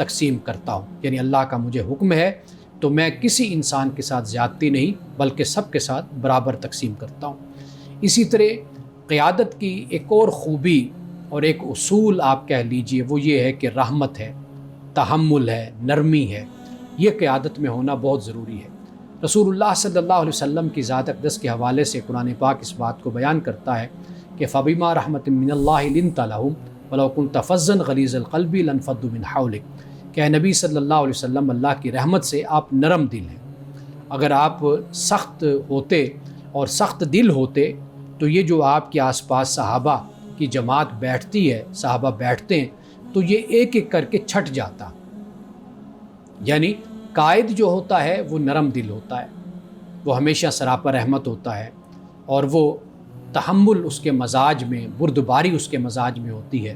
تقسیم کرتا ہوں، یعنی اللہ کا مجھے حکم ہے تو میں کسی انسان کے ساتھ زیادتی نہیں بلکہ سب کے ساتھ برابر تقسیم کرتا ہوں۔ اسی طرح قیادت کی ایک اور خوبی اور ایک اصول آپ کہہ لیجئے وہ یہ ہے کہ رحمت ہے، تحمل ہے، نرمی ہے، یہ قیادت میں ہونا بہت ضروری ہے۔ رسول اللہ صلی اللہ علیہ وسلم کی ذات اقدس کے حوالے سے قرآن پاک اس بات کو بیان کرتا ہے کہ فَبِمَا رَحْمَةٍ مِّنَ اللَّهِ لِنْتَ لَهُمْ وَلَوْ كُنْتَ فَظًّا غَلِيظَ الْقَلْبِ لَانفَضُّوا مِنْ حَوْلِكَ کہ اے نبی صلی اللہ علیہ وسلم، اللہ کی رحمت سے آپ نرم دل ہیں۔ اگر آپ سخت ہوتے اور سخت دل ہوتے تو یہ جو آپ کے آس پاس صحابہ کی جماعت بیٹھتی ہے، صحابہ بیٹھتے ہیں تو یہ ایک ایک کر کے چھٹ جاتا۔ یعنی قائد جو ہوتا ہے وہ نرم دل ہوتا ہے، وہ ہمیشہ سراپا رحمت ہوتا ہے، اور وہ تحمل اس کے مزاج میں، بردباری اس کے مزاج میں ہوتی ہے۔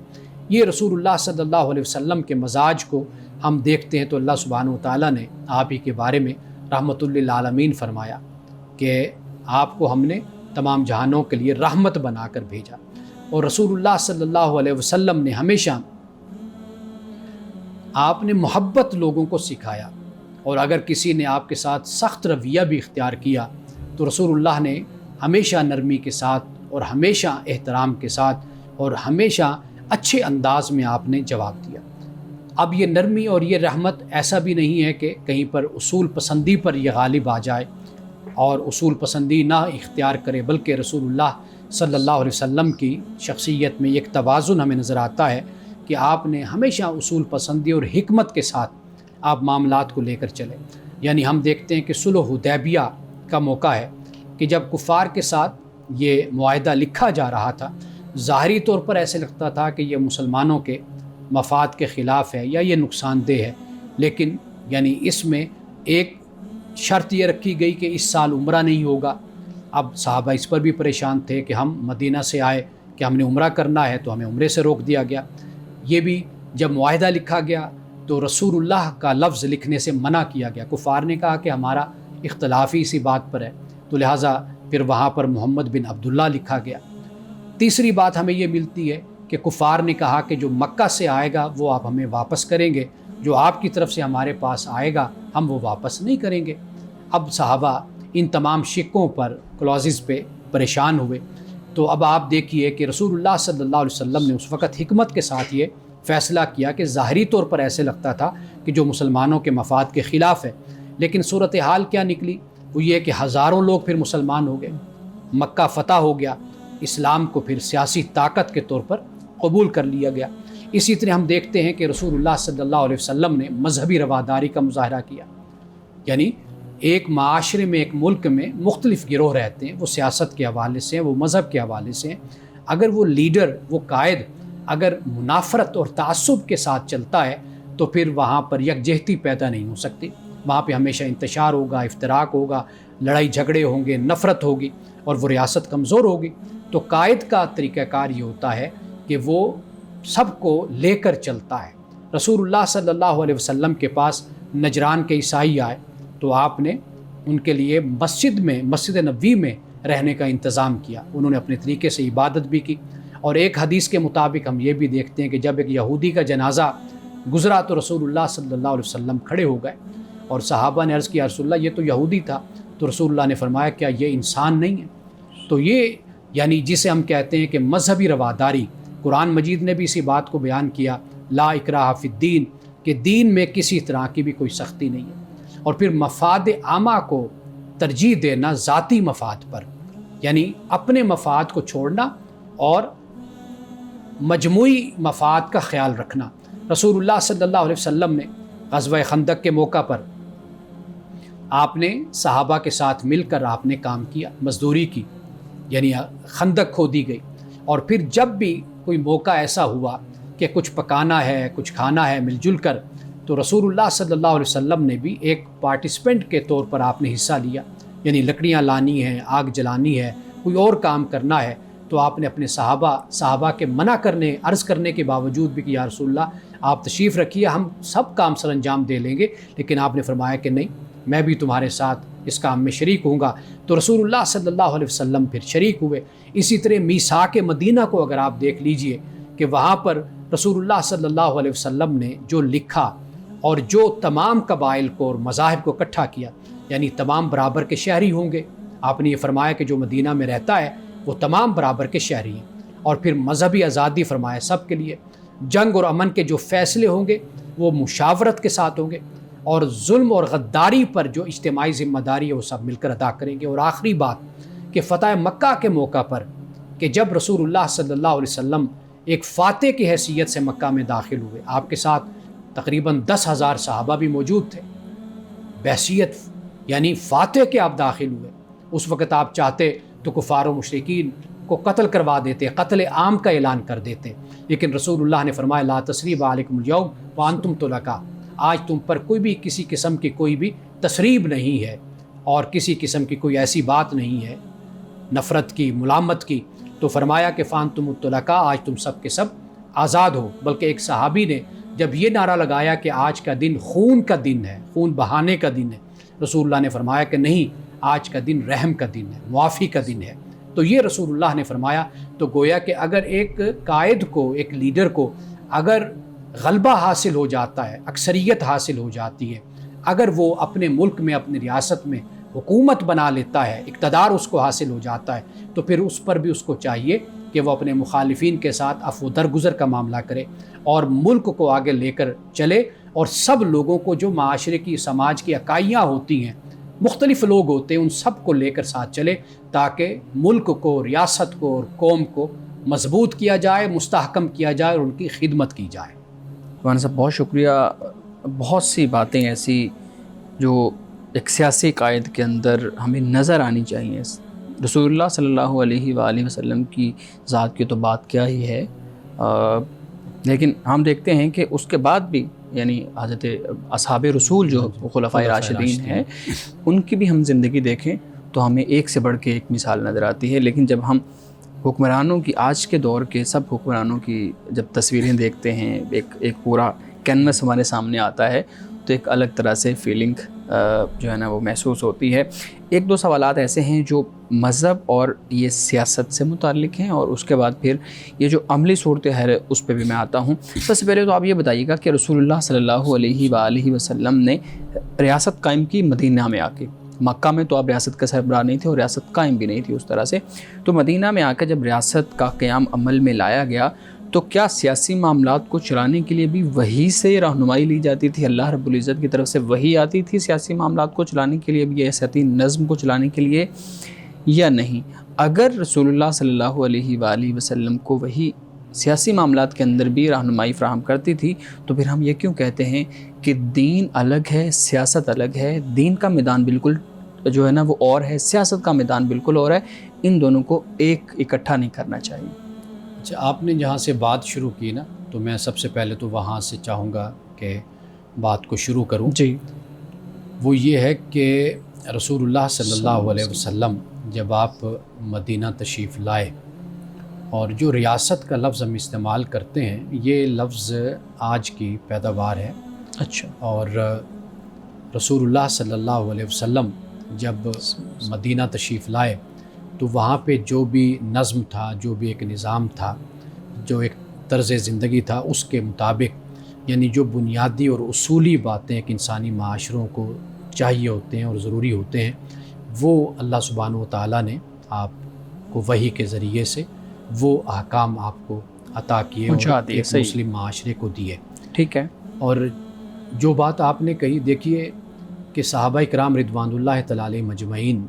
یہ رسول اللہ صلی اللہ علیہ وسلم کے مزاج کو ہم دیکھتے ہیں تو اللہ سبحانہ و تعالیٰ نے آپ ہی کے بارے میں رحمت للعالمین فرمایا کہ آپ کو ہم نے تمام جہانوں کے لیے رحمت بنا کر بھیجا۔ اور رسول اللہ صلی اللہ علیہ وسلم نے ہمیشہ آپ نے محبت لوگوں کو سکھایا، اور اگر کسی نے آپ کے ساتھ سخت رویہ بھی اختیار کیا تو رسول اللہ نے ہمیشہ نرمی کے ساتھ اور ہمیشہ احترام کے ساتھ اور ہمیشہ اچھے انداز میں آپ نے جواب دیا۔ اب یہ نرمی اور یہ رحمت ایسا بھی نہیں ہے کہ کہیں پر اصول پسندی پر یہ غالب آ جائے اور اصول پسندی نہ اختیار کرے، بلکہ رسول اللہ صلی اللہ علیہ وسلم کی شخصیت میں ایک توازن ہمیں نظر آتا ہے کہ آپ نے ہمیشہ اصول پسندی اور حکمت کے ساتھ آپ معاملات کو لے کر چلے۔ یعنی ہم دیکھتے ہیں کہ صلح حدیبیہ کا موقع ہے کہ جب کفار کے ساتھ یہ معاہدہ لکھا جا رہا تھا، ظاہری طور پر ایسے لگتا تھا کہ یہ مسلمانوں کے مفاد کے خلاف ہے یا یہ نقصان دہ ہے، لیکن یعنی اس میں ایک شرط یہ رکھی گئی کہ اس سال عمرہ نہیں ہوگا۔ اب صحابہ اس پر بھی پریشان تھے کہ ہم مدینہ سے آئے کہ ہم نے عمرہ کرنا ہے تو ہمیں عمرے سے روک دیا گیا۔ یہ بھی جب معاہدہ لکھا گیا تو رسول اللہ کا لفظ لکھنے سے منع کیا گیا۔ کفار نے کہا کہ ہمارا اختلاف ہی اسی بات پر ہے، تو لہٰذا پھر وہاں پر محمد بن عبداللہ لکھا گیا۔ تیسری بات ہمیں یہ ملتی ہے کہ کفار نے کہا کہ جو مکہ سے آئے گا وہ آپ ہمیں واپس کریں گے، جو آپ کی طرف سے ہمارے پاس آئے گا ہم وہ واپس نہیں کریں گے۔ اب صحابہ ان تمام شکوں پر، کلازز پہ پریشان ہوئے۔ تو اب آپ دیکھیے کہ رسول اللہ صلی اللہ علیہ وسلم نے اس وقت حکمت کے ساتھ یہ فیصلہ کیا کہ ظاہری طور پر ایسے لگتا تھا کہ جو مسلمانوں کے مفاد کے خلاف ہے، لیکن صورتحال کیا نکلی؟ وہ یہ کہ ہزاروں لوگ پھر مسلمان ہو گئے، مکہ فتح ہو گیا، اسلام کو پھر سیاسی طاقت کے طور پر قبول کر لیا گیا۔ اسی طرح ہم دیکھتے ہیں کہ رسول اللہ صلی اللہ علیہ وسلم نے مذہبی رواداری کا مظاہرہ کیا۔ یعنی ایک معاشرے میں، ایک ملک میں مختلف گروہ رہتے ہیں، وہ سیاست کے حوالے سے ہیں، وہ مذہب کے حوالے سے ہیں۔ اگر وہ لیڈر، وہ قائد اگر منافرت اور تعصب کے ساتھ چلتا ہے تو پھر وہاں پر یکجہتی پیدا نہیں ہو سکتی، وہاں پہ ہمیشہ انتشار ہوگا، افتراق ہوگا، لڑائی جھگڑے ہوں گے، نفرت ہوگی اور وہ ریاست کمزور ہوگی۔ تو قائد کا طریقہ کار یہ ہوتا ہے کہ وہ سب کو لے کر چلتا ہے۔ رسول اللہ صلی اللہ علیہ وسلم کے پاس نجران کے عیسائی آئے تو آپ نے ان کے لیے مسجد نبوی میں رہنے کا انتظام کیا، انہوں نے اپنے طریقے سے عبادت بھی کی۔ اور ایک حدیث کے مطابق ہم یہ بھی دیکھتے ہیں کہ جب ایک یہودی کا جنازہ گزرا تو رسول اللہ صلی اللہ علیہ وسلم کھڑے ہو گئے اور صحابہ نے عرض کیا رسول اللہ یہ تو یہودی تھا، تو رسول اللہ نے فرمایا کیا یہ انسان نہیں ہے؟ تو یہ یعنی جسے ہم کہتے ہیں کہ مذہبی رواداری، قرآن مجید نے بھی اسی بات کو بیان کیا، لا اکراہ فی الدین، کہ دین میں کسی طرح کی بھی کوئی سختی نہیں ہے۔ اور پھر مفاد عامہ کو ترجیح دینا ذاتی مفاد پر، یعنی اپنے مفاد کو چھوڑنا اور مجموعی مفاد کا خیال رکھنا۔ رسول اللہ صلی اللہ علیہ وسلم نے غزوہ خندق کے موقع پر آپ نے صحابہ کے ساتھ مل کر آپ نے کام کیا، مزدوری کی، یعنی خندق کھودی گئی۔ اور پھر جب بھی کوئی موقع ایسا ہوا کہ کچھ پکانا ہے، کچھ کھانا ہے مل جل کر، تو رسول اللہ صلی اللہ علیہ وسلم نے بھی ایک پارٹیسپینٹ کے طور پر آپ نے حصہ لیا، یعنی لکڑیاں لانی ہیں، آگ جلانی ہے، کوئی اور کام کرنا ہے، تو آپ نے اپنے صحابہ کے منع کرنے، عرض کرنے کے باوجود بھی کہ یا رسول اللہ آپ تشریف رکھیے، ہم سب کام سر انجام دے لیں گے، لیکن آپ نے فرمایا کہ نہیں، میں بھی تمہارے ساتھ اس کام میں شریک ہوں گا۔ تو رسول اللہ صلی اللہ علیہ وسلم پھر شریک ہوئے۔ اسی طرح میثاق مدینہ کو اگر آپ دیکھ لیجئے کہ وہاں پر رسول اللہ صلی اللہ علیہ وسلم نے جو لکھا اور جو تمام قبائل کو اور مذاہب کو اکٹھا کیا، یعنی تمام برابر کے شہری ہوں گے۔ آپ نے یہ فرمایا کہ جو مدینہ میں رہتا ہے وہ تمام برابر کے شہری ہیں، اور پھر مذہبی آزادی فرمایا سب کے لیے۔ جنگ اور امن کے جو فیصلے ہوں گے وہ مشاورت کے ساتھ ہوں گے، اور ظلم اور غداری پر جو اجتماعی ذمہ داری ہے وہ سب مل کر ادا کریں گے۔ اور آخری بات کہ فتح مکہ کے موقع پر کہ جب رسول اللہ صلی اللہ علیہ وسلم ایک فاتح کی حیثیت سے مکہ میں داخل ہوئے، آپ کے ساتھ تقریباً 10,000 صحابہ بھی موجود تھے، بحیثیت یعنی فاتح کے آپ داخل ہوئے۔ اس وقت آپ چاہتے تو کفار و مشرکین کو قتل کروا دیتے، قتل عام کا اعلان کر دیتے، لیکن رسول اللہ نے فرمایا لا تثریب علیکم اليوم وانتم طلقاء، آج تم پر کوئی بھی کسی قسم کی کوئی بھی تثریب نہیں ہے اور کسی قسم کی کوئی ایسی بات نہیں ہے نفرت کی، ملامت کی۔ تو فرمایا کہ فانتم الطلقاء، آج تم سب کے سب آزاد ہو۔ بلکہ ایک صحابی نے جب یہ نعرہ لگایا کہ آج کا دن خون کا دن ہے، خون بہانے کا دن ہے، رسول اللہ نے فرمایا کہ نہیں، آج کا دن رحم کا دن ہے، معافی کا دن ہے۔ تو یہ رسول اللہ نے فرمایا۔ تو گویا کہ اگر ایک قائد کو، ایک لیڈر کو اگر غلبہ حاصل ہو جاتا ہے، اکثریت حاصل ہو جاتی ہے، اگر وہ اپنے ملک میں، اپنی ریاست میں حکومت بنا لیتا ہے، اقتدار اس کو حاصل ہو جاتا ہے، تو پھر اس پر بھی اس کو چاہیے کہ وہ اپنے مخالفین کے ساتھ عفو درگزر کا معاملہ کرے اور ملک کو آگے لے کر چلے، اور سب لوگوں کو جو معاشرے کی، سماج کی اکائیاں ہوتی ہیں، مختلف لوگ ہوتے ہیں، ان سب کو لے کر ساتھ چلے تاکہ ملک کو، ریاست کو اور قوم کو مضبوط کیا جائے، مستحکم کیا جائے اور ان کی خدمت کی جائے۔ مولانا صاحب بہت شکریہ۔ بہت سی باتیں ایسی جو ایک سیاسی قائد کے اندر ہمیں نظر آنی چاہیے۔ رسول اللہ صلی اللہ علیہ وآلہ وسلم کی ذات کی تو بات کیا ہی ہے، لیکن ہم دیکھتے ہیں کہ اس کے بعد بھی یعنی حضرت اصحاب رسول جو خلفائے راشدین ہیں، ان کی بھی ہم زندگی دیکھیں تو ہمیں ایک سے بڑھ کے ایک مثال نظر آتی ہے۔ لیکن جب ہم حکمرانوں کی، آج کے دور کے سب حکمرانوں کی جب تصویریں دیکھتے ہیں، ایک پورا کینوس ہمارے سامنے آتا ہے، تو ایک الگ طرح سے فیلنگ جو ہے نا وہ محسوس ہوتی ہے۔ ایک دو سوالات ایسے ہیں جو مذہب اور یہ سیاست سے متعلق ہیں، اور اس کے بعد پھر یہ جو عملی صورتحال ہے اس پہ بھی میں آتا ہوں۔ سب سے پہلے تو آپ یہ بتائیے گا کہ رسول اللہ صلی اللہ علیہ وآلہ وسلم نے ریاست قائم کی مدینہ میں آ کے۔ مکہ میں تو آپ ریاست کا سربراہ نہیں تھے اور ریاست قائم بھی نہیں تھی اس طرح سے، تو مدینہ میں آ کر جب ریاست کا قیام عمل میں لایا گیا تو کیا سیاسی معاملات کو چلانے کے لیے بھی وحی سے رہنمائی لی جاتی تھی؟ اللہ رب العزت کی طرف سے وحی آتی تھی سیاسی معاملات کو چلانے کے لیے، بھی سیاسی نظم کو چلانے کے لیے، یا نہیں؟ اگر رسول اللہ صلی اللہ علیہ وآلہ وسلم کو وحی سیاسی معاملات کے اندر بھی رہنمائی فراہم کرتی تھی، تو پھر ہم یہ کیوں کہتے ہیں کہ دین الگ ہے، سیاست الگ ہے؟ دین کا میدان بالکل جو ہے نا وہ اور ہے، سیاست کا میدان بالکل اور ہے، ان دونوں کو ایک اکٹھا نہیں کرنا چاہیے۔ اچھا، آپ نے جہاں سے بات شروع کی نا، تو میں سب سے پہلے تو وہاں سے چاہوں گا کہ بات کو شروع کروں۔ جی، وہ یہ ہے کہ رسول اللہ صلی اللہ علیہ وسلم جب آپ مدینہ تشریف لائے، اور جو ریاست کا لفظ ہم استعمال کرتے ہیں یہ لفظ آج کی پیداوار ہے۔ اچھا، اور رسول اللہ صلی اللہ علیہ وسلم جب مدینہ تشریف لائے تو وہاں پہ جو بھی نظم تھا، جو بھی ایک نظام تھا، جو ایک طرز زندگی تھا، اس کے مطابق یعنی جو بنیادی اور اصولی باتیں ایک انسانی معاشروں کو چاہیے ہوتے ہیں اور ضروری ہوتے ہیں، وہ اللہ سبحانہ و تعالیٰ نے آپ کو وحی کے ذریعے سے وہ احکام آپ کو عطا کیے اور ایک مسلم معاشرے کو دیے۔ ٹھیک ہے۔ اور جو بات آپ نے کہی، دیکھیے کہ صحابہ کرام رضوان اللہ تعالی علیہم مجمعین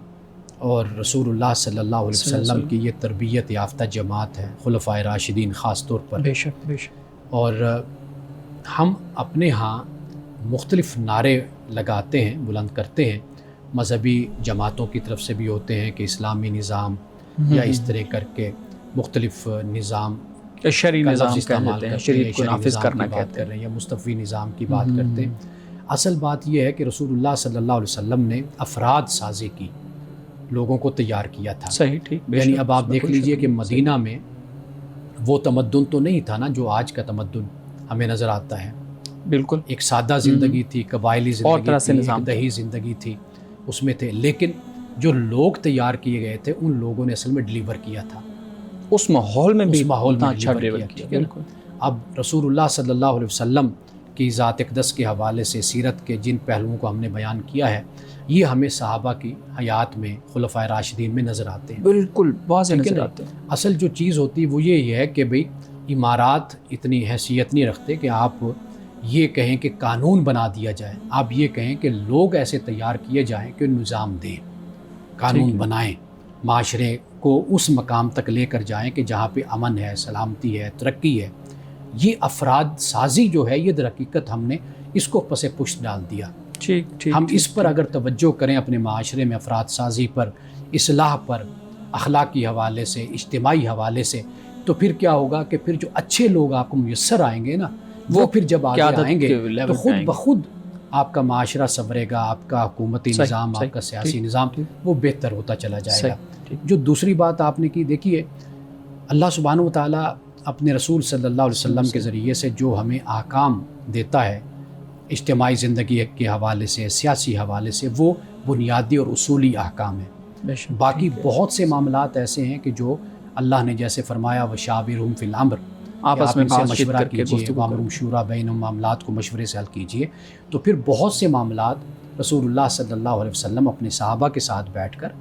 اور رسول اللہ صلی اللہ علیہ وسلم کی یہ تربیت یافتہ جماعت ہے، خلفائے راشدین خاص طور پر۔ بے شک بے شک۔ اور ہم اپنے ہاں مختلف نعرے لگاتے ہیں، بلند کرتے ہیں، مذہبی جماعتوں کی طرف سے بھی ہوتے ہیں کہ اسلامی نظام یا اس طرح کر کے مختلف نظام شرعی نظام استعمال کرتے ہیں، شریعت کو نافذ کرنا بات کر رہے ہیں یا مصطفی نظام کی بات کرتے ہیں۔ اصل بات یہ ہے کہ رسول اللہ صلی اللہ علیہ وسلم نے افراد سازی کی، لوگوں کو تیار کیا تھا۔ صحیح، ٹھیک۔ یعنی اب آپ دیکھ لیجئے کہ مدینہ میں وہ تمدن تو نہیں تھا نا جو آج کا تمدن ہمیں نظر آتا ہے۔ بالکل ایک سادہ زندگی تھی، قبائلی زندگی تھی، ایک دیہی زندگی تھی، اس میں تھے، لیکن جو لوگ تیار کیے گئے تھے ان لوگوں نے اصل میں ڈیلیور کیا تھا اس ماحول میں بھی، اس ماحول میں اچھا ڈیلیور کیا۔ بالکل۔ اب رسول اللہ صلی اللہ علیہ وسلم کی ذات اقدس کے حوالے سے سیرت کے جن پہلوؤں کو ہم نے بیان کیا ہے یہ ہمیں صحابہ کی حیات میں خلفائے راشدین میں نظر آتے ہیں. بالکل واضح نظر آتے ہیں. اصل جو چیز ہوتی ہے وہ یہ ہے کہ بھئی امارات اتنی حیثیت نہیں رکھتے کہ آپ یہ کہیں کہ قانون بنا دیا جائے. آپ یہ کہیں کہ لوگ ایسے تیار کیے جائیں کہ نظام دیں، قانون بنائیں، معاشرے کو اس مقام تک لے کر جائیں کہ جہاں پہ امن ہے، سلامتی ہے، ترقی ہے. یہ افراد سازی جو ہے یہ در حقیقت ہم نے اس کو پس پشت ڈال دیا. ہم اس پر اگر توجہ کریں اپنے معاشرے میں افراد سازی پر، اصلاح پر، اخلاقی حوالے سے، اجتماعی حوالے سے، تو پھر کیا ہوگا کہ پھر جو اچھے لوگ آپ کو میسر آئیں گے نا وہ پھر جب آگے آئیں گے تو خود بخود آپ کا معاشرہ سنورے گا، آپ کا حکومتی نظام، آپ کا سیاسی نظام وہ بہتر ہوتا چلا جائے گا. جو دوسری بات آپ نے کی، دیکھیے اللہ سبحانہ و تعالیٰ اپنے رسول صلی اللہ علیہ وسلم کے ذریعے سے جو ہمیں احکام دیتا ہے اجتماعی زندگی کے حوالے سے، سیاسی حوالے سے، وہ بنیادی اور اصولی احکام ہیں. باقی بہت سے معاملات ایسے ہیں کہ جو اللہ نے جیسے فرمایا وشاورہم فی الامر، آپس میں مشورہ کیجیے، وامروا شورا بینہم، معاملات کو مشورے سے حل کیجیے. تو پھر بہت سے معاملات رسول اللہ صلی اللہ علیہ وسلم اپنے صحابہ کے ساتھ بیٹھ کر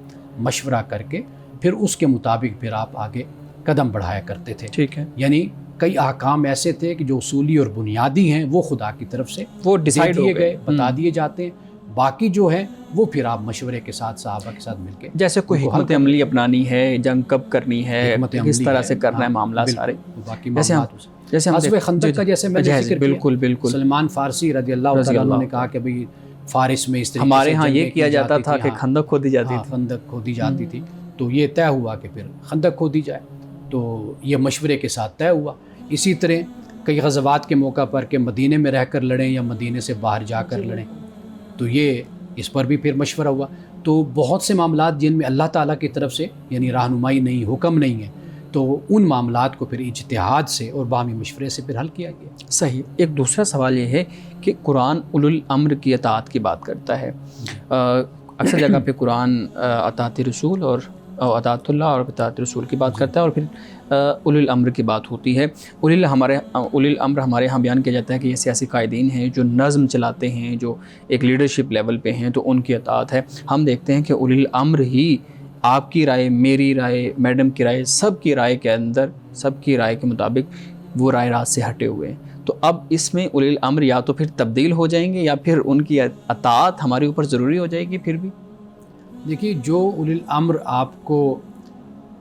مشورہ کر کے پھر اس کے مطابق پھر آپ آگے قدم بڑھایا کرتے تھے. ٹھیک ہے. یعنی کئی احکام ایسے تھے کہ جو اصولی اور بنیادی ہیں وہ خدا کی طرف سے وہ ڈیسائیڈ دیے گئے، بتا دیے جاتے ہیں. باقی جو ہے وہ پھر آپ مشورے کے ساتھ صحابہ کے ساتھ مل کے جیسے کوئی حکمت عملی اپنانی ہے، جنگ کب کرنی ہے، کس طرح سے کرنا ہے معاملات سارے. باقی جیسے ہم غزوہ خندق کا جیسے میں نے ذکر بالکل بالکل سلمان فارسی رضی اللہ تعالیٰ عنہ نے کہا کہ بھئی فارس میں اس طریقے ہمارے ہاں یہ کیا جاتا تھا کہ خندق کھودی جاتی تھی. خندق کھودی جاتی تھی تو یہ طے ہوا کہ پھر خندق کھودی جائے. تو یہ مشورے کے ساتھ طے ہوا. اسی طرح کئی غزوات کے موقع پر کہ مدینے میں رہ کر لڑیں یا مدینے سے باہر جا کر لڑیں، تو یہ اس پر بھی پھر مشورہ ہوا. تو بہت سے معاملات جن میں اللہ تعالیٰ کی طرف سے یعنی رہنمائی نہیں، حکم نہیں ہے، تو ان معاملات کو پھر اجتہاد سے اور باہمی مشورے سے پھر حل کیا گیا. صحیح. ایک دوسرا سوال یہ ہے کہ قرآن اولو الامر کی اطاعت کی بات کرتا ہے. اکثر جگہ پہ قرآن اطاعت رسول اور اطاعت اللہ اور اطاعت رسول کی بات کرتا ہے، اور پھر اولو الامر کی بات ہوتی ہے. اولو الامر ہمارے ہاں بیان کیا جاتا ہے کہ یہ سیاسی قائدین ہیں جو نظم چلاتے ہیں، جو ایک لیڈرشپ لیول پہ ہیں، تو ان کی اطاعت ہے. ہم دیکھتے ہیں کہ اولو الامر ہی آپ کی رائے، میری رائے، میڈم کی رائے، سب کی رائے کے اندر، سب کی رائے کے مطابق وہ رائے راست سے ہٹے ہوئے ہیں. تو اب اس میں اولی الامر یا تو پھر تبدیل ہو جائیں گے یا پھر ان کی اطاعت ہمارے اوپر ضروری ہو جائے گی. پھر بھی دیکھیے جو اولی الامر آپ کو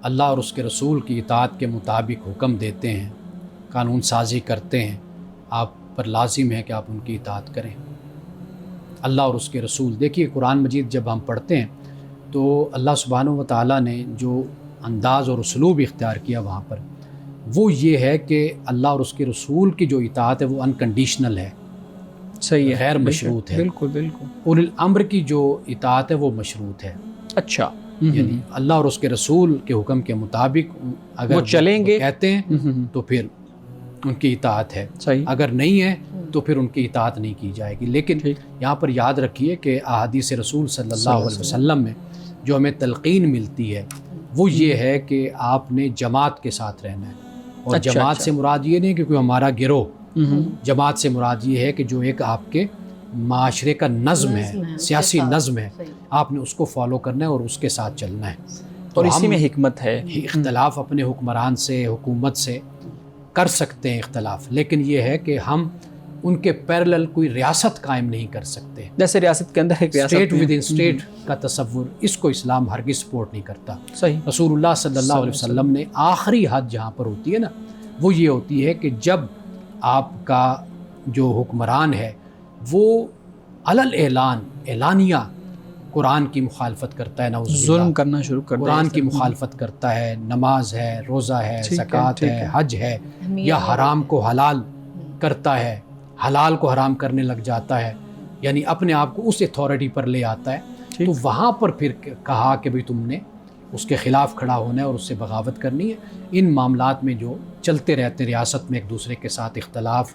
اللہ اور اس کے رسول کی اطاعت کے مطابق حکم دیتے ہیں، قانون سازی کرتے ہیں، آپ پر لازم ہے کہ آپ ان کی اطاعت کریں. اللہ اور اس کے رسول، دیکھیے قرآن مجید جب ہم پڑھتے ہیں تو اللہ سبحانہ و تعالیٰ نے جو انداز اور اسلوب اختیار کیا وہاں پر وہ یہ ہے کہ اللہ اور اس کے رسول کی جو اطاعت ہے وہ انکنڈیشنل ہے، صحیح ہے، غیر مشروط ہے. بالکل بالکل. اولی الامر کی جو اطاعت ہے وہ مشروط ہے. اچھا. یعنی اللہ اور اس کے رسول کے حکم کے مطابق اگر وہ چلیں گے کہتے ہیں تو پھر ان کی اطاعت ہے. صحیح. اگر نہیں ہے تو پھر ان کی اطاعت نہیں کی جائے گی. لیکن یہاں پر یاد رکھیے کہ احادیث رسول صلی اللہ علیہ وسلم میں جو ہمیں تلقین ملتی ہے وہ یہ ہے کہ آپ نے جماعت کے ساتھ رہنا ہے. اور جماعت سے مراد یہ نہیں کہ کوئی ہمارا گروہ، جماعت سے مراد یہ ہے کہ جو ایک آپ کے معاشرے کا نظم ہے، سیاسی نظم ہے، آپ نے اس کو فالو کرنا ہے اور اس کے ساتھ چلنا ہے. اور اسی میں حکمت ہے. اختلاف اپنے حکمران سے، حکومت سے کر سکتے ہیں اختلاف، لیکن یہ ہے کہ ہم ان کے پیرلل کوئی ریاست قائم نہیں کر سکتے. جیسے ریاست کے اندر ایک ریاست، اسٹیٹ ود ان اسٹیٹ کا تصور، اس کو اسلام ہرگز سپورٹ نہیں کرتا. صحیح. رسول اللہ صلی اللہ علیہ وسلم نے آخری حد جہاں پر ہوتی ہے نا وہ یہ ہوتی ہے کہ جب آپ کا جو حکمران ہے وہ علل اعلانیہ قرآن کی مخالفت کرتا ہے، نعوذ باللہ، ظلم کرنا شروع کرتا ہے، قرآن کی مخالفت کرتا ہے، نماز ہے، روزہ ہے، زکوٰۃ ہے، حج ہے، یا حرام کو حلال کرتا ہے، حلال کو حرام کرنے لگ جاتا ہے، یعنی اپنے آپ کو اس اتھارٹی پر لے آتا ہے، تو وہاں پر پھر کہا کہ بھئی تم نے اس کے خلاف کھڑا ہونا ہے اور اس سے بغاوت کرنی ہے. ان معاملات میں جو چلتے رہتے ریاست میں ایک دوسرے کے ساتھ اختلاف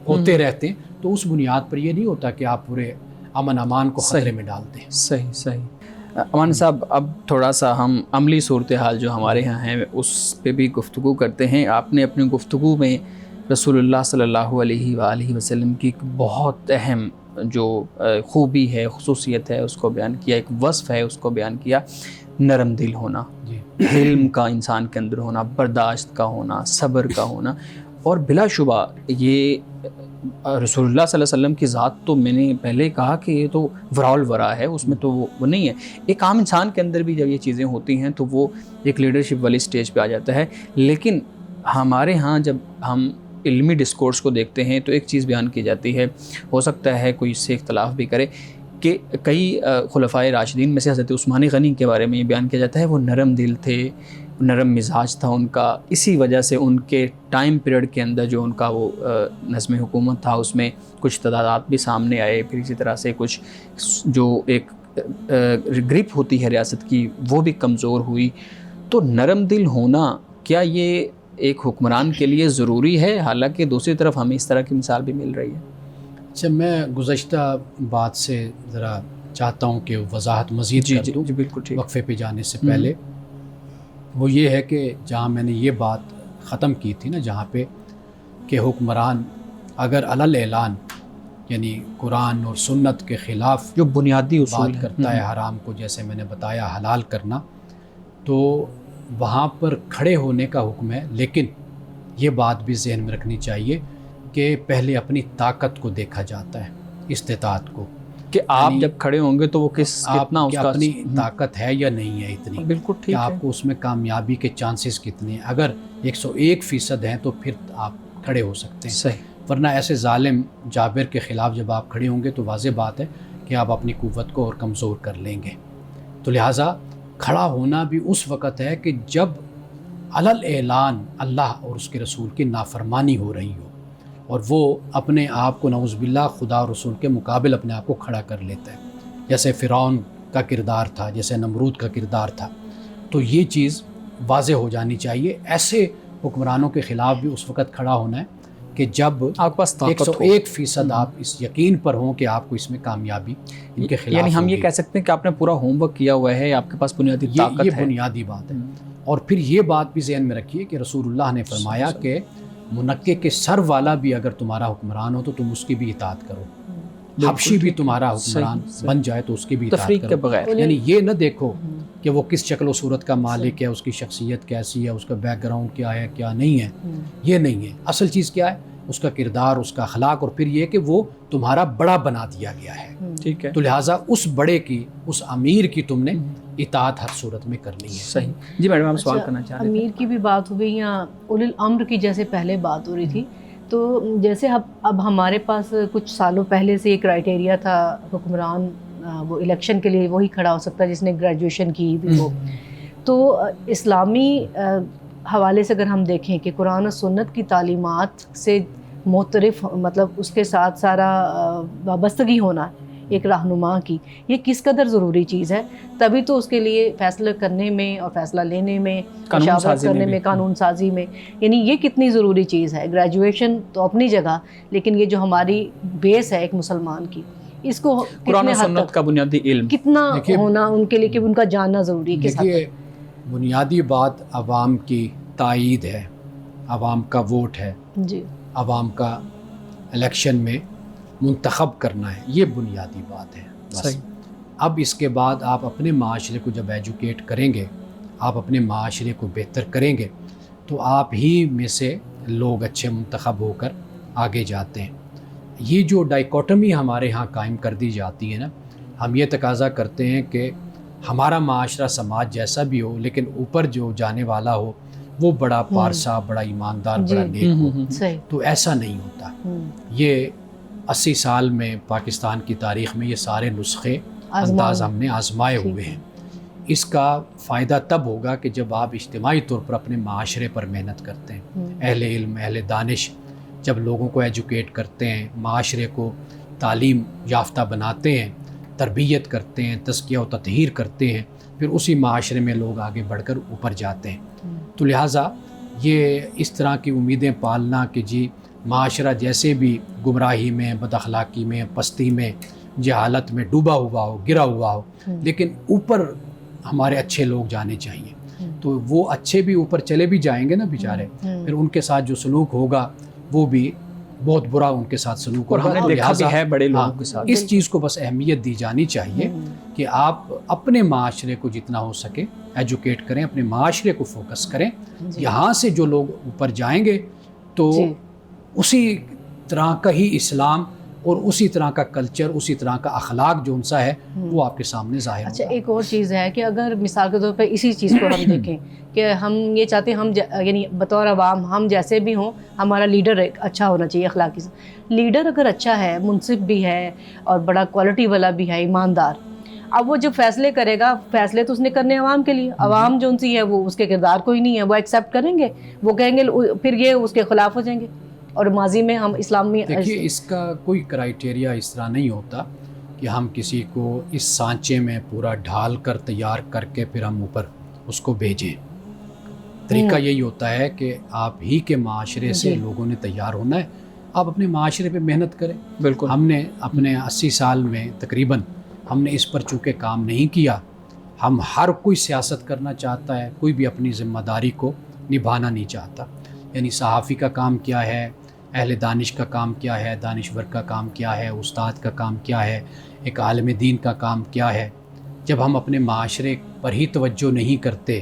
ہوتے رہتے ہیں تو اس بنیاد پر یہ نہیں ہوتا کہ آپ پورے امن امان کو خطرے میں ڈالتے ہیں. صحیح صحیح. امان صاحب اب تھوڑا سا ہم عملی صورتحال جو ہمارے ہاں ہیں اس پہ بھی گفتگو کرتے ہیں. آپ نے اپنی گفتگو میں رسول اللہ صلی اللہ علیہ وآلہ وسلم کی ایک بہت اہم جو خوبی ہے، خصوصیت ہے، اس کو بیان کیا، ایک وصف ہے اس کو بیان کیا، نرم دل ہونا، حلم کا انسان کے اندر ہونا، برداشت کا ہونا، صبر کا ہونا. اور بلا شبہ یہ رسول اللہ صلی اللہ علیہ وسلم کی ذات تو میں نے پہلے کہا کہ یہ تو وراء الورا ہے، اس میں تو وہ نہیں ہے. ایک عام انسان کے اندر بھی جب یہ چیزیں ہوتی ہیں تو وہ ایک لیڈرشپ والی سٹیج پہ آ جاتا ہے. لیکن ہمارے ہاں جب ہم علمی ڈسکورس کو دیکھتے ہیں تو ایک چیز بیان کی جاتی ہے، ہو سکتا ہے کوئی اس سے اختلاف بھی کرے، کہ کئی خلفائے راشدین میں سے حضرت عثمان غنی کے بارے میں یہ بیان کیا جاتا ہے وہ نرم دل تھے، نرم مزاج تھا ان کا، اسی وجہ سے ان کے ٹائم پیریڈ کے اندر جو ان کا وہ نظم حکومت تھا اس میں کچھ تضادات بھی سامنے آئے. پھر اسی طرح سے کچھ جو ایک گرپ ہوتی ہے ریاست کی وہ بھی کمزور ہوئی. تو نرم دل ہونا کیا یہ ایک حکمران کے لیے ضروری ہے؟ حالانکہ دوسری طرف ہمیں اس طرح کی مثال بھی مل رہی ہے. اچھا، میں گزشتہ بات سے ذرا چاہتا ہوں کہ وضاحت مزید کر دوں. جی بالکل ٹھیک. وقفے پہ جانے سے پہلے وہ یہ ہے کہ جہاں میں نے یہ بات ختم کی تھی نا، جہاں پہ کہ حکمران اگر علل اعلان یعنی قرآن اور سنت کے خلاف جو بنیادی اصول بات کرتا ہے، حرام کو جیسے میں نے بتایا حلال کرنا، تو وہاں پر کھڑے ہونے کا حکم ہے. لیکن یہ بات بھی ذہن میں رکھنی چاہیے کہ پہلے اپنی طاقت کو دیکھا جاتا ہے، استطاعت کو، کہ آپ جب کھڑے ہوں گے تو وہ کتنا اس کا اپنی طاقت ہے یا نہیں ہے اتنی، بالکل ٹھیک ہے، آپ کو اس میں کامیابی کے چانسز کتنے ہیں. اگر 101% ہیں تو پھر آپ کھڑے ہو سکتے ہیں. صحیح. ورنہ ایسے ظالم جابر کے خلاف جب آپ کھڑے ہوں گے تو واضح بات ہے کہ آپ اپنی قوت کو اور کمزور کر لیں گے. تو لہٰذا کھڑا ہونا بھی اس وقت ہے کہ جب علل اعلان اللہ اور اس کے رسول کی نافرمانی ہو رہی ہو اور وہ اپنے آپ کو نعوذ باللہ خدا اور رسول کے مقابل اپنے آپ کو کھڑا کر لیتا ہے، جیسے فرعون کا کردار تھا، جیسے نمرود کا کردار تھا. تو یہ چیز واضح ہو جانی چاہیے. ایسے حکمرانوں کے خلاف بھی اس وقت کھڑا ہونا ہے کہ جب آپ کے پاس طاقت ہو، 101% آپ اس یقین پر ہوں کہ آپ کو اس میں کامیابی ان کے خلاف یعنی ہم یہ ہوگی. کہہ سکتے ہیں کہ آپ نے پورا ہوم ورک کیا ہوا ہے، آپ کے پاس بنیادی طاقت یہ ہے. بنیادی بات ہے. اور پھر یہ بات بھی ذہن میں رکھیے کہ رسول اللہ نے فرمایا کہ منقع کے سر والا بھی اگر تمہارا حکمران ہو تو تم اس کی بھی اطاعت کرو. حبشی بھی تمہارا حکمران بن جائے تو اس کی بھی اطاعت تفریق کے کرو. بغیر. یعنی یہ نہ دیکھو کہ وہ کس شکل و صورت کا مالک ہے، اس کی شخصیت کیسی ہے، اس کا بیک گراؤنڈ کیا ہے کیا نہیں ہے. یہ نہیں ہے. اصل چیز کیا ہے؟ اس کا کردار، اس کا اخلاق، اور پھر یہ کہ وہ تمہارا بڑا بنا دیا گیا ہے. ٹھیک ہے. تو لہٰذا اس بڑے کی، اس امیر کی تم نے اطاعت ہر صورت میں کرنی ہے. صحیح. جی میڈم آپ سوال کرنا چاہ رہے تھے. امیر کی بھی بات ہو گئی یا اولو الامر کی جیسے پہلے بات ہو رہی تھی، تو جیسے اب ہمارے پاس کچھ سالوں پہلے سے ایک کرائٹیریا تھا حکمران وہ الیکشن کے لیے وہی کھڑا ہو سکتا ہے جس نے گریجویشن کی بھی ہو. تو اسلامی حوالے سے اگر ہم دیکھیں کہ قرآن و سنت کی تعلیمات سے معترف، مطلب اس کے ساتھ سارا وابستگی ہونا ایک رہنما کی، یہ کس قدر ضروری چیز ہے؟ تبھی تو اس کے لیے فیصلہ کرنے میں اور فیصلہ لینے میں، مشاورت کرنے میں، قانون سازی میں، یعنی یہ کتنی ضروری چیز ہے. گریجویشن تو اپنی جگہ، لیکن یہ جو ہماری بیس ہے ایک مسلمان کی، اس کو قرآن و سنت کا بنیادی علم کتنا ہونا ان کے لیے کہ ان کا جاننا ضروری ہے. دیکھیے، بنیادی بات عوام کی تائید ہے، عوام کا ووٹ ہے، جی، عوام کا الیکشن میں منتخب کرنا ہے. یہ بنیادی بات ہے. بس اب اس کے بعد آپ اپنے معاشرے کو جب ایجوکیٹ کریں گے، آپ اپنے معاشرے کو بہتر کریں گے، تو آپ ہی میں سے لوگ اچھے منتخب ہو کر آگے جاتے ہیں. یہ جو ڈائیکوٹمی ہمارے ہاں قائم کر دی جاتی ہے نا، ہم یہ تقاضا کرتے ہیں کہ ہمارا معاشرہ سماج جیسا بھی ہو لیکن اوپر جو جانے والا ہو وہ بڑا پارسا، بڑا ایماندار، بڑا نیک ہو. تو ایسا نہیں ہوتا. یہ 80 سال میں پاکستان کی تاریخ میں یہ سارے نسخے انداز ہم نے آزمائے ہوئے ہیں. اس کا فائدہ تب ہوگا کہ جب آپ اجتماعی طور پر اپنے معاشرے پر محنت کرتے ہیں. اہل علم، اہل دانش جب لوگوں کو ایجوکیٹ کرتے ہیں، معاشرے کو تعلیم یافتہ بناتے ہیں، تربیت کرتے ہیں، تزکیہ و تطہیر کرتے ہیں، پھر اسی معاشرے میں لوگ آگے بڑھ کر اوپر جاتے ہیں. تو لہٰذا یہ اس طرح کی امیدیں پالنا کہ جی معاشرہ جیسے بھی گمراہی میں، بد اخلاقی میں، پستی میں، جہالت میں ڈوبا ہوا ہو، گرا ہوا ہو، لیکن اوپر ہمارے اچھے لوگ جانے چاہیے. تو وہ اچھے بھی اوپر چلے بھی جائیں گے نا بیچارے، پھر ان کے ساتھ جو سلوک ہوگا وہ بھی بہت برا ان کے ساتھ سلوک اور ہوگا. ہم نے تو دیکھا بھی لہٰذا ہے بڑے لوگوں کے ساتھ. اس چیز کو بس اہمیت دی جانی چاہیے کہ آپ اپنے معاشرے کو جتنا ہو سکے ایجوکیٹ کریں، اپنے معاشرے کو فوکس کریں. یہاں سے جو لوگ اوپر جائیں گے تو اسی طرح کا ہی اسلام اور اسی طرح کا کلچر، اسی طرح کا اخلاق جو ان سا ہے وہ آپ کے سامنے ظاہر اچھا ہوگا. ایک اور چیز ہے کہ اگر مثال کے طور پہ اسی چیز کو ہم دیکھیں کہ ہم یہ چاہتے ہیں ہم یعنی بطور عوام ہم جیسے بھی ہوں ہمارا لیڈر اچھا ہونا چاہیے اخلاقی سے. لیڈر اگر اچھا ہے، منصف بھی ہے اور بڑا کوالٹی والا بھی ہے، ایماندار، اب وہ جو فیصلے کرے گا، فیصلے تو اس نے کرنے عوام کے لیے. عوام جو ان سی ہے وہ اس کے کردار کوئی نہیں ہے، وہ ایکسیپٹ کریں گے، وہ کہیں گے پھر یہ اس کے خلاف ہو جائیں گے. اور ماضی میں ہم اسلامی دیکھیے اس کا کوئی کرائیٹیریا اس طرح نہیں ہوتا کہ ہم کسی کو اس سانچے میں پورا ڈھال کر تیار کر کے پھر ہم اوپر اس کو بھیجیں. طریقہ یہی ہوتا ہے کہ آپ ہی کے معاشرے سے لوگوں نے تیار ہونا ہے. آپ اپنے معاشرے پہ محنت کریں. بالکل. ہم نے اپنے 80 سال میں تقریباً ہم نے اس پر چونکہ کام نہیں کیا. ہم ہر کوئی سیاست کرنا چاہتا ہے، کوئی بھی اپنی ذمہ داری کو نبھانا نہیں چاہتا. یعنی صحافی کا کام کیا ہے، اہل دانش کا کام کیا ہے، دانشور کا کام کیا ہے، استاد کا کام کیا ہے، ایک عالم دین کا کام کیا ہے. جب ہم اپنے معاشرے پر ہی توجہ نہیں کرتے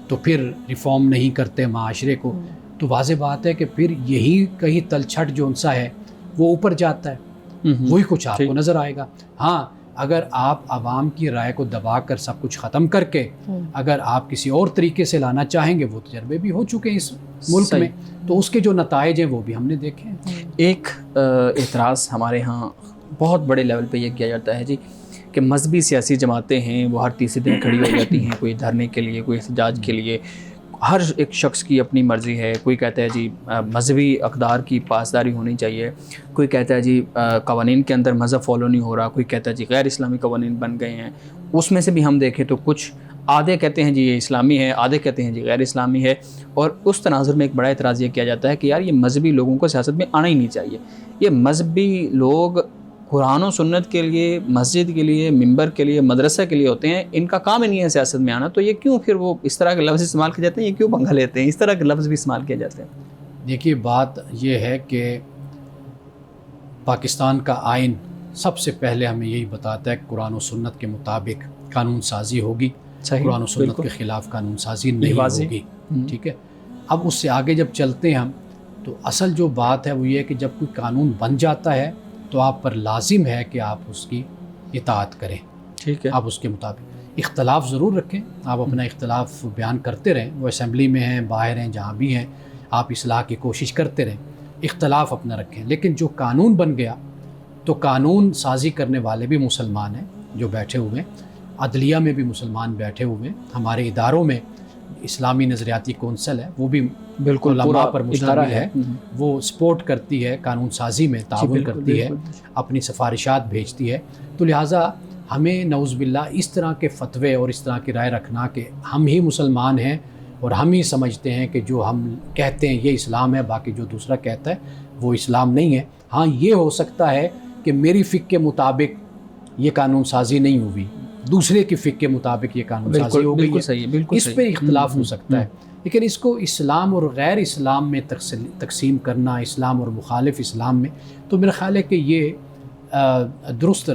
تو پھر ریفارم نہیں کرتے معاشرے کو، تو واضح بات ہے کہ پھر یہی کہیں تلچھٹ جو ان سا ہے وہ اوپر جاتا ہے، وہی کچھ آپ کو نظر آئے گا. ہاں اگر آپ عوام کی رائے کو دبا کر سب کچھ ختم کر کے اگر آپ کسی اور طریقے سے لانا چاہیں گے، وہ تجربے بھی ہو چکے ہیں اس ملک میں، تو اس کے جو نتائج ہیں وہ بھی ہم نے دیکھے ہیں. ایک اعتراض ہمارے ہاں بہت بڑے لیول پہ یہ کیا جاتا ہے جی کہ مذہبی سیاسی جماعتیں ہیں وہ ہر تیسرے دن کھڑی ہو جاتی ہیں، کوئی دھرنے کے لیے، کوئی احتجاج کے لیے. ہر ایک شخص کی اپنی مرضی ہے. کوئی کہتا ہے جی مذہبی اقدار کی پاسداری ہونی چاہیے، کوئی کہتا ہے جی قوانین کے اندر مذہب فالو نہیں ہو رہا، کوئی کہتا ہے جی غیر اسلامی قوانین بن گئے ہیں. اس میں سے بھی ہم دیکھیں تو کچھ آدھے کہتے ہیں جی یہ اسلامی ہے، آدھے کہتے ہیں جی غیر اسلامی ہے. اور اس تناظر میں ایک بڑا اعتراض یہ کیا جاتا ہے کہ یار یہ مذہبی لوگوں کو سیاست میں آنا ہی نہیں چاہیے. یہ مذہبی لوگ قرآن و سنت کے لیے، مسجد کے لیے، ممبر کے لیے، مدرسہ کے لیے ہوتے ہیں، ان کا کام ہی نہیں ہے سیاست میں آنا. تو یہ کیوں پھر وہ اس طرح کے لفظ استعمال کیے جاتے ہیں، یہ کیوں پنگا لیتے ہیں، اس طرح کے لفظ بھی استعمال کیے جاتے ہیں؟ دیکھیے بات یہ ہے کہ پاکستان کا آئین سب سے پہلے ہمیں یہی بتاتا ہے کہ قرآن و سنت کے مطابق قانون سازی ہوگی، قرآن و سنت کے خلاف قانون سازی نہیں ہوگی. ٹھیک ہے. اب اس سے آگے جب چلتے ہیں ہم، تو اصل جو بات ہے وہ یہ ہے کہ جب کوئی قانون بن جاتا ہے تو آپ پر لازم ہے کہ آپ اس کی اطاعت کریں. ٹھیک ہے. آپ اس کے مطابق اختلاف ضرور رکھیں، آپ اپنا اختلاف بیان کرتے رہیں، وہ اسمبلی میں ہیں، باہر ہیں، جہاں بھی ہیں، آپ اصلاح کی کوشش کرتے رہیں، اختلاف اپنا رکھیں. لیکن جو قانون بن گیا تو قانون سازی کرنے والے بھی مسلمان ہیں جو بیٹھے ہوئے ہیں، عدلیہ میں بھی مسلمان بیٹھے ہوئے ہیں، ہمارے اداروں میں اسلامی نظریاتی کونسل ہے وہ بھی بالکل علماء پر مشتمل ہے، وہ سپورٹ کرتی ہے، قانون سازی میں تعاون کرتی ہے، اپنی سفارشات بھیجتی ہے. تو لہٰذا ہمیں نعوذ باللہ اس طرح کے فتوے اور اس طرح کی رائے رکھنا کہ ہم ہی مسلمان ہیں اور ہم ہی سمجھتے ہیں کہ جو ہم کہتے ہیں یہ اسلام ہے، باقی جو دوسرا کہتا ہے وہ اسلام نہیں ہے. ہاں یہ ہو سکتا ہے کہ میری فقہ کے مطابق یہ قانون سازی نہیں ہوئی، دوسرے کی فقہ کے مطابق یہ قانون سازی ہو گئی ہے، اس پہ اختلاف ہو سکتا ہے. لیکن اس کو اسلام اور غیر اسلام میں تقسیم کرنا، اسلام اور مخالف اسلام میں، تو میرا خیال ہے کہ یہ درست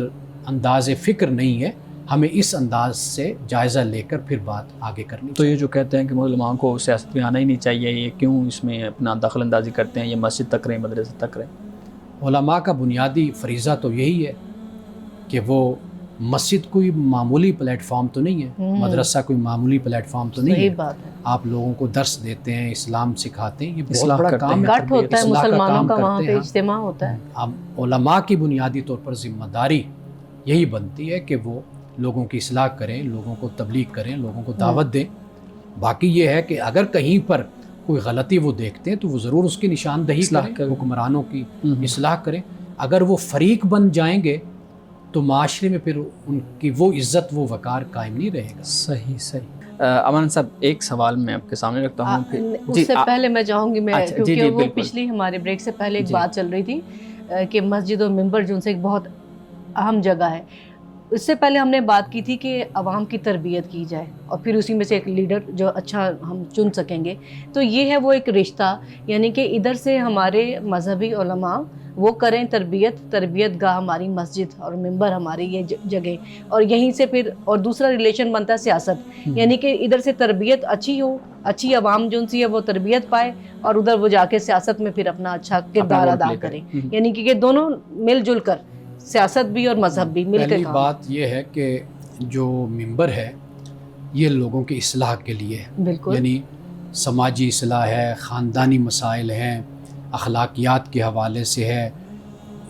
انداز فکر نہیں ہے. ہمیں اس انداز سے جائزہ لے کر پھر بات آگے کرنی. تو یہ جو کہتے ہیں کہ مسلمان کو سیاست میں آنا ہی نہیں چاہیے، یہ کیوں اس میں اپنا دخل اندازی کرتے ہیں، یہ مسجد تک رہیں، مدرسے تک رہیں؟ علماء کا بنیادی فریضہ تو یہی ہے کہ وہ مسجد کوئی معمولی پلیٹ فارم تو نہیں ہے، مدرسہ کوئی معمولی پلیٹ فارم تو نہیں ہے. آپ لوگوں کو درس دیتے ہیں، اسلام سکھاتے ہیں، یہ بہت بڑا کام ہے، گٹھ ہوتا ہے، مسلمانوں کا وہاں پہ اجتماع ہوتا ہے. اب علماء کی بنیادی طور پر ذمہ داری یہی بنتی ہے کہ وہ لوگوں کی اصلاح کریں، لوگوں کو تبلیغ کریں، لوگوں کو دعوت دیں. باقی یہ ہے کہ اگر کہیں پر کوئی غلطی وہ دیکھتے ہیں تو وہ ضرور اس کی نشاندہی کریں، حکمرانوں کی اصلاح کریں. اگر وہ فریق بن جائیں گے تو معاشرے میں پھر ان کی وہ عزت، وہ وقار قائم نہیں رہے گا. صحیح. امان صاحب ایک سوال میں آپ کے سامنے رکھتا ہوں. اس سے پہلے میں چاہوں گی، میں کیونکہ وہ پچھلی ہمارے بریک سے پہلے ایک بات چل رہی تھی کہ مسجد و ممبر جو ان سے ایک بہت اہم جگہ ہے، اس سے پہلے ہم نے بات کی تھی کہ عوام کی تربیت کی جائے اور پھر اسی میں سے ایک لیڈر جو اچھا ہم چن سکیں گے. تو یہ ہے وہ ایک رشتہ, یعنی کہ ادھر سے ہمارے مذہبی علماء وہ کریں تربیت گاہ ہماری مسجد اور ممبر ہماری یہ جگہ, اور یہیں سے پھر اور دوسرا ریلیشن بنتا ہے سیاست, یعنی کہ ادھر سے تربیت اچھی ہو, اچھی عوام جو سی ہے وہ تربیت پائے اور ادھر وہ جا کے سیاست میں پھر اپنا اچھا کردار ادا کریں. یعنی کہ یہ دونوں مل جل کر, سیاست بھی اور مذہب بھی مل کے پہلی کام. بات یہ ہے کہ جو ممبر ہے یہ لوگوں کی اصلاح کے لیے ہے, بالکل, یعنی سماجی اصلاح ہے, خاندانی مسائل ہیں, اخلاقیات کے حوالے سے ہے,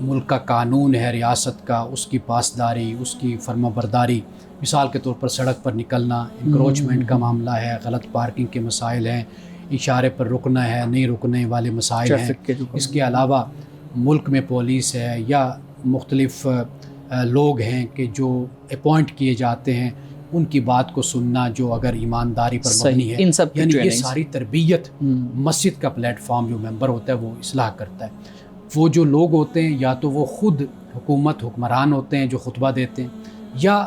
ملک کا قانون ہے ریاست کا, اس کی پاسداری, اس کی فرما برداری. مثال کے طور پر سڑک پر نکلنا, انکروچمنٹ کا معاملہ ہے, غلط پارکنگ کے مسائل ہیں, اشارے پر رکنا ہے, نہیں رکنے والے مسائل ہیں. اس کے علاوہ ملک میں پولیس ہے یا مختلف لوگ ہیں کہ جو اپوائنٹ کیے جاتے ہیں, ان کی بات کو سننا جو اگر ایمانداری پر مبنی ہے. یعنی یہ ساری تربیت مسجد کا پلیٹ فارم جو ممبر ہوتا ہے وہ اصلاح کرتا ہے. وہ جو لوگ ہوتے ہیں یا تو وہ خود حکمران ہوتے ہیں جو خطبہ دیتے ہیں, یا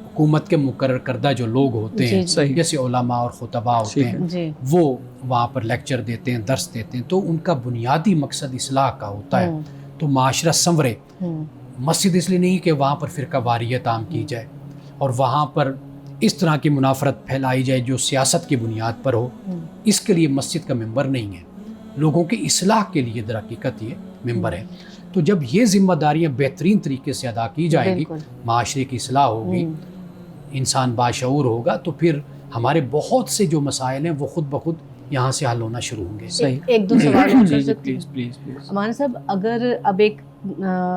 حکومت کے مقرر کردہ جو لوگ ہوتے ہیں جیسے علماء اور خطباء ہوتے ہیں, وہ وہاں پر لیکچر دیتے ہیں, درس دیتے ہیں. تو ان کا بنیادی مقصد اصلاح کا ہوتا ہے. تو معاشرہ سنورے. مسجد اس لیے نہیں کہ وہاں پر فرقہ واریت عام کی جائے اور وہاں پر اس طرح کی منافرت پھیلائی جائے جو سیاست کی بنیاد پر ہو. اس کے لیے مسجد کا ممبر نہیں ہے, لوگوں کی اصلاح کے لیے در حقیقت یہ ممبر ہے. تو جب یہ ذمہ داریاں بہترین طریقے سے ادا کی جائیں گی, معاشرے کی اصلاح ہوگی, انسان باشعور ہوگا, تو پھر ہمارے بہت سے جو مسائل ہیں وہ خود بخود یہاں سے حل ہونا شروع ہوں گے. صحیح. ایک دو سوال پلیز. امان صاحب, اگر اب ایک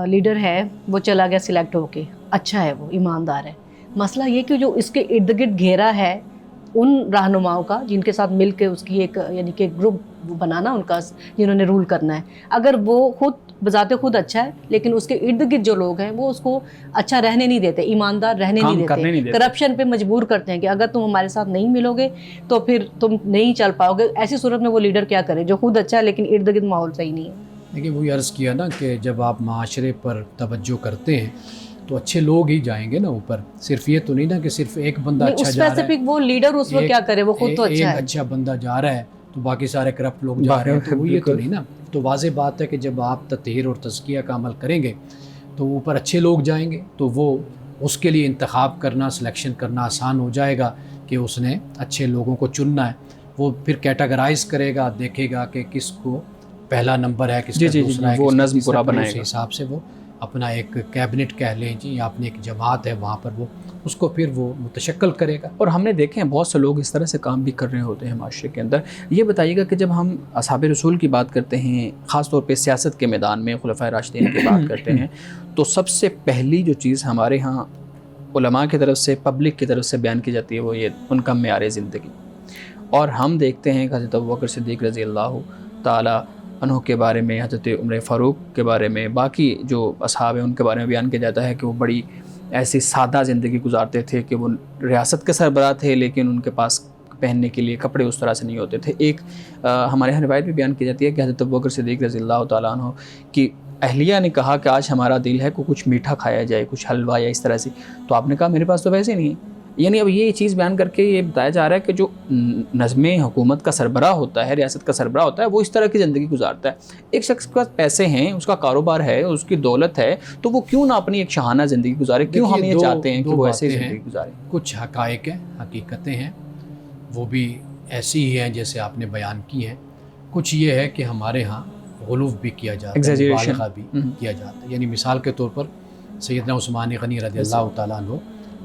لیڈر ہے وہ چلا گیا سلیکٹ ہو کے, اچھا ہے, وہ ایماندار ہے, مسئلہ یہ کہ جو اس کے ارد گرد گھیرا ہے ان رہنماؤں کا جن کے ساتھ مل کے اس کی ایک یعنی کہ گروپ بنانا ان کا جنہوں نے رول کرنا ہے, اگر وہ خود بذات خود اچھا ہے لیکن اس کے ارد گرد جو لوگ ہیں وہ اس کو اچھا رہنے نہیں دیتے, ایماندار رہنے نہیں دیتے, کرپشن پہ مجبور کرتے ہیں کہ اگر تم ہمارے ساتھ نہیں ملو گے تو پھر تم نہیں چل پاؤ گے. ایسی صورت میں وہ لیڈر کیا کرے جو خود اچھا ہے لیکن ارد گرد ماحول صحیح نہیں ہے؟ دیکھیے وہی عرض کیا نا کہ جب آپ معاشرے پر توجہ کرتے ہیں تو اچھے لوگ ہی جائیں گے نا اوپر. صرف یہ تو نہیں نا کہ صرف ایک بندہ اچھا جا رہا ہے, وہ لیڈر اس وقت کیا کرے, وہ خود تو اچھا ہے, ایک اچھا بندہ جا رہا ہے تو باقی سارے کرپٹ لوگ جا رہے ہیں, تو وہ یہ تو نہیں نا. تو واضح بات ہے کہ جب آپ تطہیر اور تزکیہ کا عمل کریں گے تو اوپر اچھے لوگ جائیں گے, تو وہ اس کے لیے انتخاب کرنا, سلیکشن کرنا آسان ہو جائے گا کہ اس نے اچھے لوگوں کو چننا ہے. وہ پھر کیٹاگرائز کرے گا, دیکھے گا کہ کس کو پہلا نمبر ہے, کس کا دوسرا ہے, وہ نظم پورا بنائے گا. اس حساب سے وہ اپنا ایک کیبنٹ کہہ لیں جی, یا اپنی ایک جماعت ہے وہاں پر وہ اس کو پھر وہ متشکل کرے گا. اور ہم نے دیکھے ہیں بہت سے لوگ اس طرح سے کام بھی کر رہے ہوتے ہیں معاشرے کے اندر. یہ بتائیے گا کہ جب ہم اصحاب رسول کی بات کرتے ہیں, خاص طور پہ سیاست کے میدان میں خلفائے راشدین کی بات کرتے ہیں, تو سب سے پہلی جو چیز ہمارے ہاں علماء کی طرف سے, پبلک کی طرف سے بیان کی جاتی ہے وہ یہ ان کا معیار زندگی. اور ہم دیکھتے ہیں کہ حضرت ابوبکر صدیق رضی اللہ تعالیٰ عنہ کے بارے میں, حضرت عمر فاروق کے بارے میں, باقی جو اصحاب ہیں ان کے بارے میں بیان کیا جاتا ہے کہ وہ بڑی ایسی سادہ زندگی گزارتے تھے کہ وہ ریاست کے سربراہ تھے لیکن ان کے پاس پہننے کے لیے کپڑے اس طرح سے نہیں ہوتے تھے. ایک ہمارے یہاں روایت بھی بیان کی جاتی ہے کہ حضرت ابوبکر صدیق رضی اللہ تعالیٰ عنہ کی اہلیہ نے کہا کہ آج ہمارا دل ہے کہ کچھ میٹھا کھایا جائے, کچھ حلوہ یا اس طرح سے. تو آپ نے کہا میرے پاس تو ویسے نہیں ہے. یعنی اب یہ چیز بیان کر کے یہ بتایا جا رہا ہے کہ جو نظم حکومت کا سربراہ ہوتا ہے, ریاست کا سربراہ ہوتا ہے, وہ اس طرح کی زندگی گزارتا ہے. ایک شخص کے پاس پیسے ہیں, اس کا کاروبار ہے, اس کی دولت ہے, تو وہ کیوں نہ اپنی ایک شاہانہ زندگی گزارے؟ کیوں ہم یہ چاہتے ہیں کہ وہ ایسے زندگی گزارے؟ کچھ حقائق ہیں, حقیقتیں ہیں, وہ بھی ایسی ہی ہیں جیسے آپ نے بیان کی ہیں. کچھ یہ ہے کہ ہمارے ہاں غلو بھی کیا جاتا ہے, مبالغہ بھی کیا جاتا ہے. یعنی مثال کے طور پر سیدنا عثمان غنی رضی اللہ تعالیٰ عنہ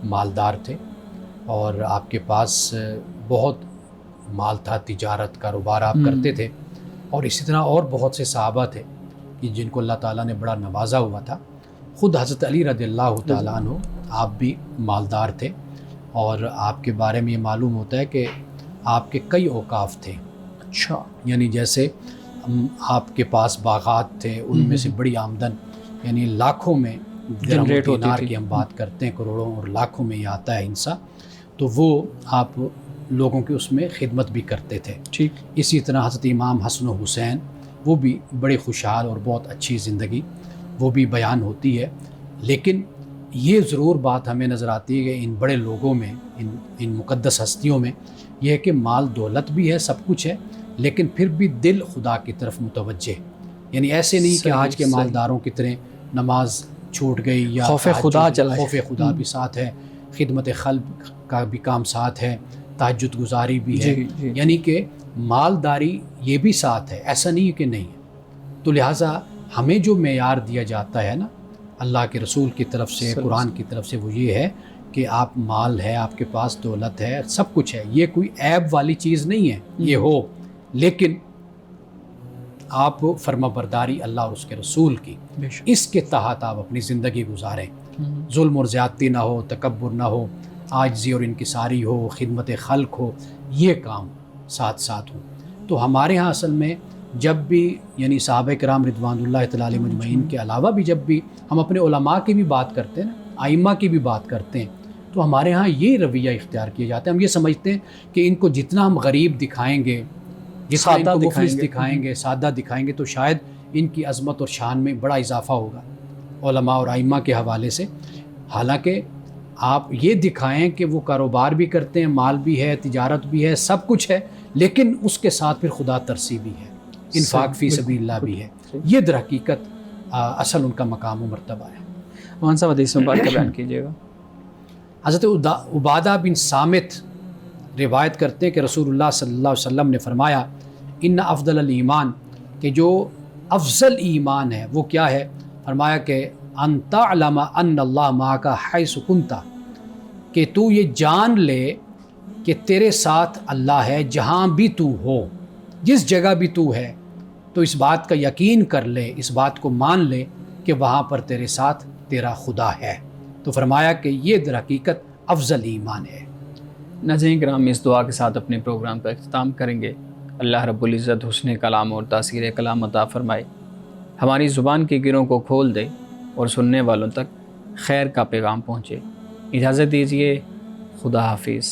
مالدار تھے اور آپ کے پاس بہت مال تھا, تجارت کاروبار آپ کرتے تھے, اور اسی طرح اور بہت سے صحابہ تھے کہ جن کو اللہ تعالیٰ نے بڑا نوازا ہوا تھا. خود حضرت علی رضی اللہ تعالیٰ عنہ آپ بھی مالدار تھے, اور آپ کے بارے میں یہ معلوم ہوتا ہے کہ آپ کے کئی اوقاف تھے. اچھا. یعنی جیسے آپ کے پاس باغات تھے, ان میں سے بڑی آمدن یعنی لاکھوں میں جنریٹ ہوتی دینار کی ہم بات کرتے ہیں, کروڑوں اور لاکھوں میں یہ آتا ہے حصہ. تو وہ آپ لوگوں کی اس میں خدمت بھی کرتے تھے. ٹھیک. اسی طرح حضرت امام حسن و حسین, وہ بھی بڑے خوشحال اور بہت اچھی زندگی وہ بھی بیان ہوتی ہے. لیکن یہ ضرور بات ہمیں نظر آتی ہے کہ ان بڑے لوگوں میں، ان مقدس ہستیوں میں یہ ہے کہ مال دولت بھی ہے، سب کچھ ہے، لیکن پھر بھی دل خدا کی طرف متوجہ، یعنی ایسے نہیں کہ آج کے مالداروں کی طرح نماز چھوٹ گئی یا خوف خدا چلا، خوف خدا بھی ساتھ ہے، خدمت خلق کا بھی کام ساتھ ہے، تہجد گزاری بھی ہے، یعنی کہ مالداری یہ بھی ساتھ ہے، ایسا نہیں کہ نہیں ہے۔ تو لہٰذا ہمیں جو معیار دیا جاتا ہے نا اللہ کے رسول کی طرف سے، قرآن کی طرف سے، وہ یہ ہے کہ آپ مال ہے، آپ کے پاس دولت ہے، سب کچھ ہے، یہ کوئی عیب والی چیز نہیں ہے، یہ ہو، لیکن آپ فرما برداری اللہ اور اس کے رسول کی، اس کے تحت آپ اپنی زندگی گزاریں، ظلم اور زیادتی نہ ہو، تکبر نہ ہو، عاجزی اور انکساری ہو، خدمت خلق ہو، یہ کام ساتھ ساتھ ہوں۔ تو ہمارے ہاں اصل میں جب بھی یعنی صحابہ کرام رضوان اللہ تعالیٰ علیہ مجمعین کے علاوہ بھی جب بھی ہم اپنے علماء کی بھی بات کرتے ہیں نا، ائمہ کی بھی بات کرتے ہیں، تو ہمارے ہاں یہ رویہ اختیار کیا جاتا ہے۔ ہم یہ سمجھتے ہیں کہ ان کو جتنا ہم غریب دکھائیں گے، جتنا ان کو مفلس دکھائیں گے، سادہ دکھائیں گے، تو شاید ان کی عظمت اور شان میں بڑا اضافہ ہوگا علماء اور ائمہ کے حوالے سے۔ حالانکہ آپ یہ دکھائیں کہ وہ کاروبار بھی کرتے ہیں، مال بھی ہے، تجارت بھی ہے، سب کچھ ہے، لیکن اس کے ساتھ پھر خدا ترسی بھی ہے، انفاق فی سبیل اللہ بھی ہے، یہ در حقیقت اصل ان کا مقام و مرتبہ ہے۔ مولانا صاحب حدیث مبارکہ بیان کیجیے گا۔ حضرت عبادہ بن صامت روایت کرتے ہیں کہ رسول اللہ صلی اللہ علیہ وسلم نے فرمایا ان افضل الایمان، کہ جو افضل ایمان ہے وہ کیا ہے؟ فرمایا کہ ان تعلم ان اللہ معک حیث کنت، کہ تو یہ جان لے کہ تیرے ساتھ اللہ ہے جہاں بھی تو ہو، جس جگہ بھی تو ہے، تو اس بات کا یقین کر لے، اس بات کو مان لے کہ وہاں پر تیرے ساتھ تیرا خدا ہے۔ تو فرمایا کہ یہ در حقیقت افضل ایمان ہے۔ ناظرین کرام، اس دعا کے ساتھ اپنے پروگرام کا اختتام کریں گے۔ اللہ رب العزت حسن کلام اور تاثیر کلام عطا فرمائے، ہماری زبان کی گروں کو کھول دے اور سننے والوں تک خیر کا پیغام پہنچے۔ اجازت دیجیے، خدا حافظ۔